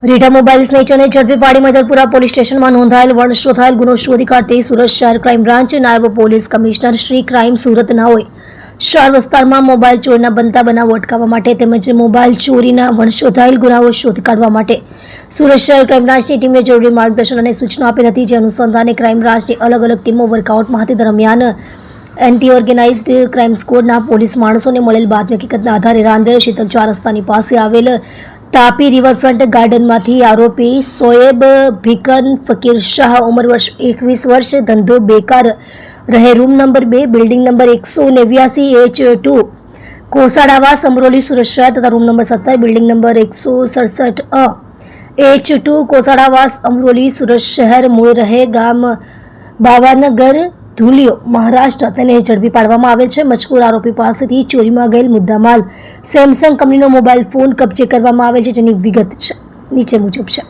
Rita mobile સ્નેચરને ઝડપી પાડી Maidarpura police સ્ટેશનમાં નોંધાયેલ વણશોધાયેલ ગુનો શોધી કાઢતી સુરત શહેર ક્રાઇમ બ્રાન્ચ નાયબ police commissioner Shri crime Surat નાઓએ શહેર વિસ્તારમાં મોબાઈલ ચોરીના બનતા બનાવો અટકાવવા માટે તેમજ મોબાઈલ ચોરીના વણશોધાયેલ ગુનાઓ શોધી કાઢવા માટે સુરત શહેર ક્રાઇમ બ્રાન્ચની ટીમને જરૂરી માર્ગદર્શન અને સૂચના આપી હતી. જે અનુસંધાને ક્રાઇમ બ્રાન્ચની અલગ અલગ ટીમો વર્કઆઉટમાં હતી. દરમિયાન એન્ટી ઓર્ગેનાઇઝડ ક્રાઇમ સ્કોડના પોલીસ માણસોને મળેલ બાતમી હકીકતના આધારે રાંદેર શીતલ 4 રસ્તાની પાસે આવેલ તાપી રિવરફ્રન્ટ ગાર્ડનમાંથી આરોપી સોએબ ભીકન ફકીર શાહ ઉંમર વર્ષ 21 વર્ષ ધંધો બેકાર રહે room number 2 building number 189H2 Kosadavas Amroli Surat શહેર તથા room number 17 building number 167H2 Kosadavas Amroli Surat શહેર મૂળ રહે ગામ બાવાનગર ધુલિયો મહારાષ્ટ્ર તેને ઝડપી પાડવામાં આવેલ છે. મજકૂર આરોપી પાસેથી ચોરીમાં ગયેલ મુદ્દામાલ સેમસંગ કંપનીનો મોબાઈલ ફોન કબજે કરવામાં આવેલ છે, જેની વિગત છે નીચે મુજબ છે.